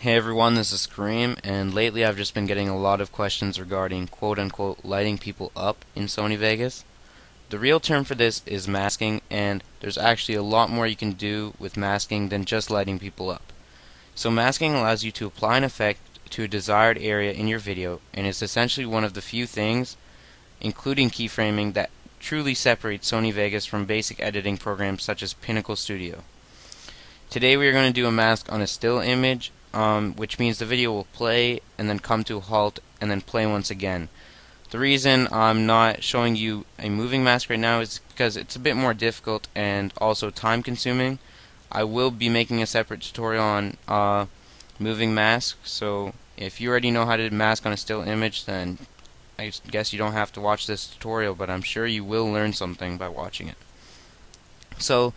Hey everyone, this is Kareem, and lately I've just been getting a lot of questions regarding quote-unquote lighting people up in Sony Vegas. The real term for this is masking, and there's actually a lot more you can do with masking than just lighting people up. So masking allows you to apply an effect to a desired area in your video, and is essentially one of the few things, including keyframing, that truly separates Sony Vegas from basic editing programs such as Pinnacle Studio. Today we are going to do a mask on a still image, which means the video will play and then come to a halt and then play once again. The reason I'm not showing you a moving mask right now is because it's a bit more difficult and also time consuming. I will be making a separate tutorial on moving masks, so if you already know how to mask on a still image, then I guess you don't have to watch this tutorial, but I'm sure you will learn something by watching it. So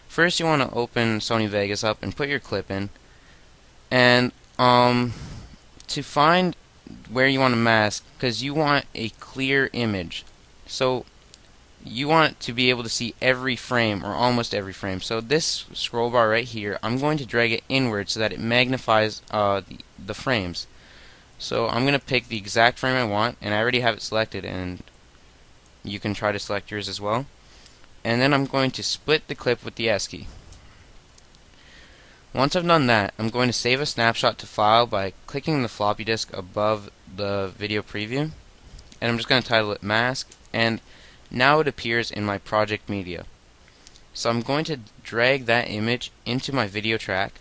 first you want to open Sony Vegas up and put your clip in, and to find where you want to mask, because you want a clear image, so you want to be able to see every frame or almost every frame. So this scroll bar right here, I'm going to drag it inward so that it magnifies the frames. So I'm going to pick the exact frame I want, and I already have it selected, and you can try to select yours as well. And then I'm going to split the clip with the S key. Once I've done that, I'm going to save a snapshot to file by clicking the floppy disk above the video preview, and I'm just going to title it mask, and now it appears in my project media. So I'm going to drag that image into my video track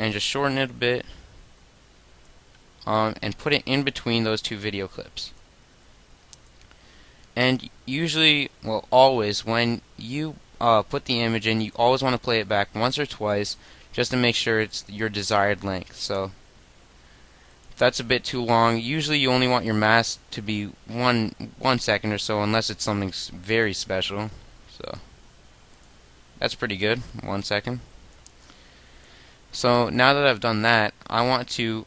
and just shorten it a bit, and put it in between those two video clips. And usually, well, always, when you put the image in, you always want to play it back once or twice just to make sure it's your desired length. So if that's a bit too long, usually you only want your mask to be one second or so, unless it's something very special. So that's pretty good, 1 second. So now that I've done that, I want to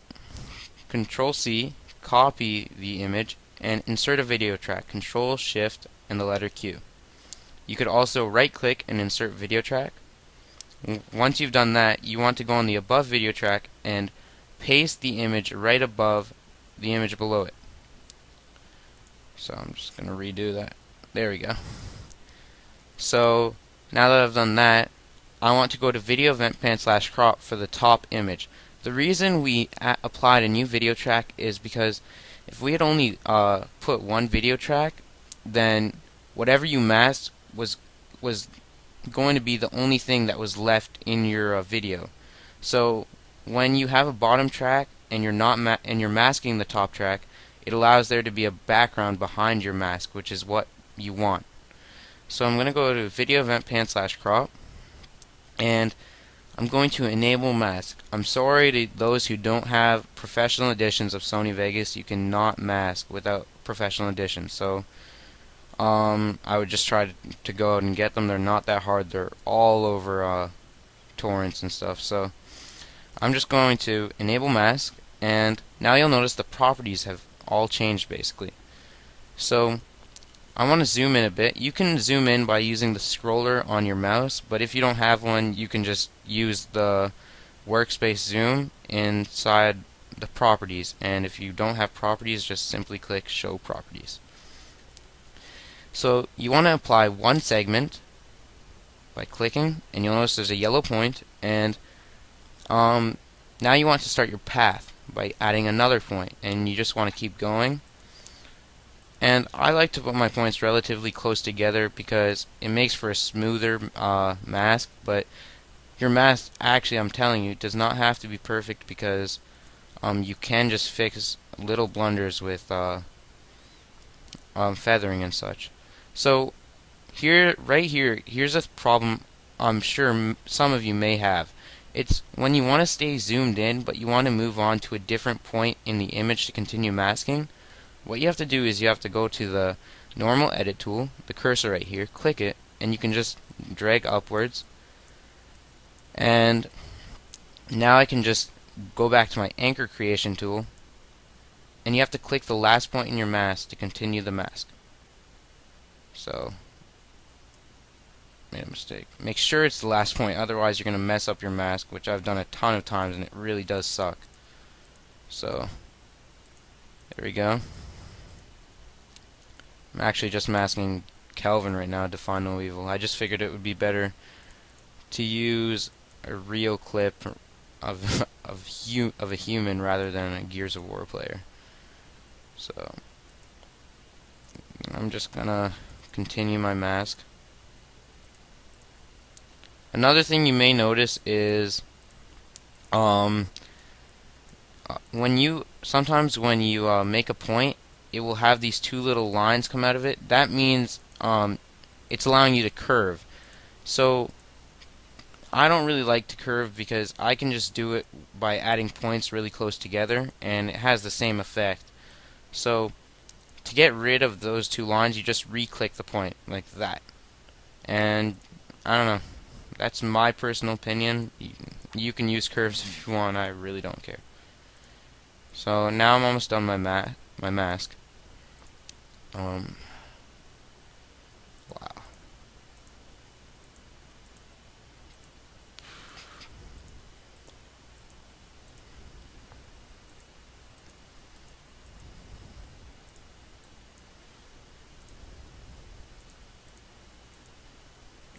Control C, copy the image, and insert a video track. Control Shift and the letter Q. You could also right click and insert video track. Once you've done that, you want to go on the above video track and paste the image right above the image below it. So I'm just going to redo that. There we go. So now that I've done that, I want to go to video event pan / crop for the top image. The reason we applied a new video track is because if we had only put one video track, then whatever you masked was going to be the only thing that was left in your video. So when you have a bottom track and you're masking the top track, it allows there to be a background behind your mask, which is what you want. So I'm going to go to video event pan / crop, and I'm going to enable mask. I'm sorry to those who don't have professional editions of Sony Vegas. You cannot mask without professional editions. So I would just try to go out and get them. They're not that hard. They're all over torrents and stuff. So I'm just going to enable mask, and now you'll notice the properties have all changed basically. So I want to zoom in a bit. You can zoom in by using the scroller on your mouse, but if you don't have one, you can just use the workspace zoom inside the properties, and if you don't have properties, just simply click show properties. So you want to apply one segment by clicking, and you'll notice there's a yellow point, and now you want to start your path by adding another point, and you just want to keep going. And I like to put my points relatively close together because it makes for a smoother mask, but your mask, actually, I'm telling you, does not have to be perfect, because you can just fix little blunders with feathering and such. So right here, here's a problem I'm sure some of you may have. It's when you want to stay zoomed in, but you want to move on to a different point in the image to continue masking. What you have to do is you have to go to the normal edit tool, the cursor right here, click it, and you can just drag upwards. And now I can just go back to my anchor creation tool, and you have to click the last point in your mask to continue the mask. So made a mistake. Make sure it's the last point, otherwise you're going to mess up your mask, which I've done a ton of times and it really does suck. So, there we go. I'm actually just masking Kelvin right now to find no evil. I just figured it would be better to use a real clip of a human rather than a Gears of War player. So I'm just gonna continue my mask. Another thing you may notice is sometimes when you make a point, it will have these two little lines come out of it. That means it's allowing you to curve. So I don't really like to curve because I can just do it by adding points really close together and it has the same effect. So to get rid of those two lines, you just re-click the point like that. And I don't know, that's my personal opinion. You can use curves if you want, I really don't care. So now I'm almost done my mask. Wow.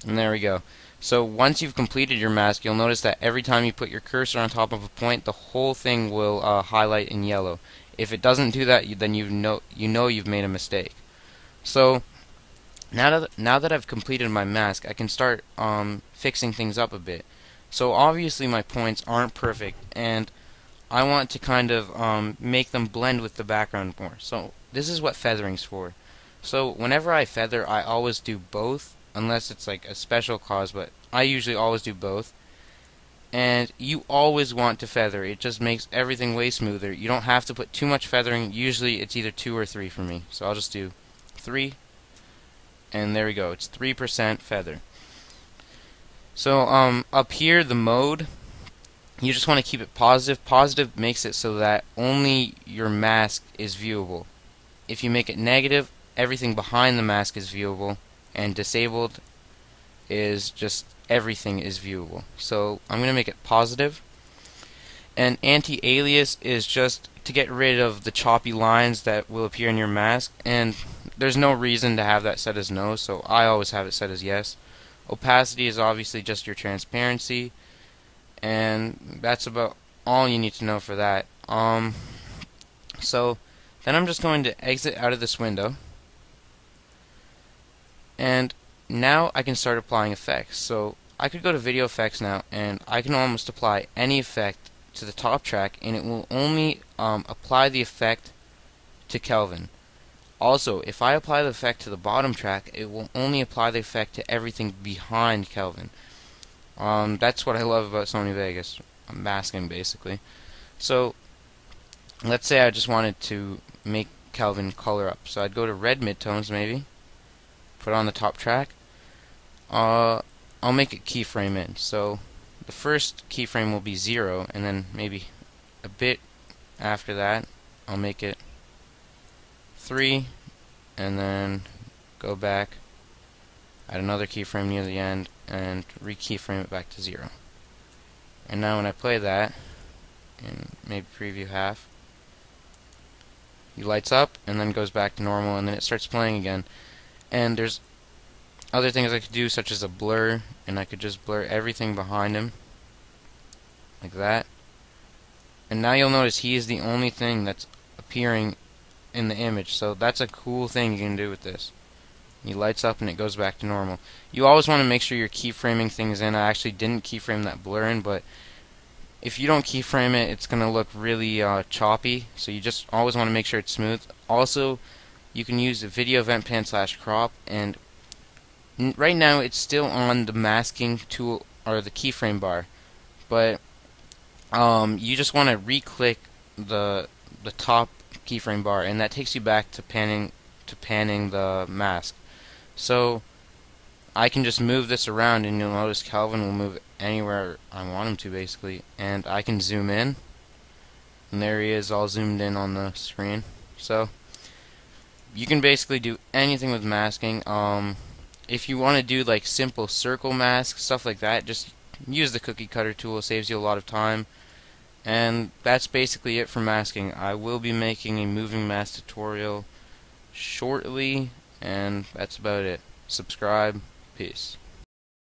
And there we go. So once you've completed your mask, you'll notice that every time you put your cursor on top of a point, the whole thing will highlight in yellow. If it doesn't do that, then you know you've made a mistake. So now that I've completed my mask, I can start fixing things up a bit. So obviously my points aren't perfect, and I want to kind of make them blend with the background more. So this is what feathering's for. So whenever I feather, I always do both, unless it's like a special cause, but I usually always do both. And you always want to feather. It just makes everything way smoother. You don't have to put too much feathering. Usually it's either 2 or 3 for me. So I'll just do 3. And there we go. It's 3% feather. So up here, the mode, you just want to keep it positive. Positive makes it so that only your mask is viewable. If you make it negative, everything behind the mask is viewable. And disabled is just everything is viewable. So I'm going to make it positive. And anti-alias is just to get rid of the choppy lines that will appear in your mask. And there's no reason to have that set as no, so I always have it set as yes. Opacity is obviously just your transparency. And that's about all you need to know for that. So then I'm just going to exit out of this window. And now I can start applying effects. So I could go to video effects now, and I can almost apply any effect to the top track, and it will only apply the effect to Kelvin. Also, if I apply the effect to the bottom track, it will only apply the effect to everything behind Kelvin. That's what I love about Sony Vegas. I'm masking basically. So let's say I just wanted to make Kelvin color up. So I'd go to red midtones maybe. Put on the top track. I'll make it keyframe in. So the first keyframe will be 0, and then maybe a bit after that I'll make it 3, and then go back, add another keyframe near the end, and re-keyframe it back to 0. And now when I play that, and maybe preview half, he lights up and then goes back to normal, and then it starts playing again. And there's other things I could do, such as a blur, and I could just blur everything behind him like that. And now you'll notice he is the only thing that's appearing in the image, so that's a cool thing you can do with this. He lights up and it goes back to normal. You always want to make sure you're keyframing things in. I actually didn't keyframe that blur in, but if you don't keyframe it, it's going to look really choppy, so you just always want to make sure it's smooth. Also, you can use the video event pan / crop, and right now it's still on the masking tool or the keyframe bar, but you just want to re-click the top keyframe bar, and that takes you back to panning the mask. So I can just move this around, and you'll notice Kelvin will move anywhere I want him to basically, and I can zoom in, and there he is all zoomed in on the screen. So you can basically do anything with masking. if you want to do like simple circle masks, stuff like that, just use the cookie cutter tool. It saves you a lot of time. And that's basically it for masking. I will be making a moving mask tutorial shortly, and that's about it. Subscribe. Peace.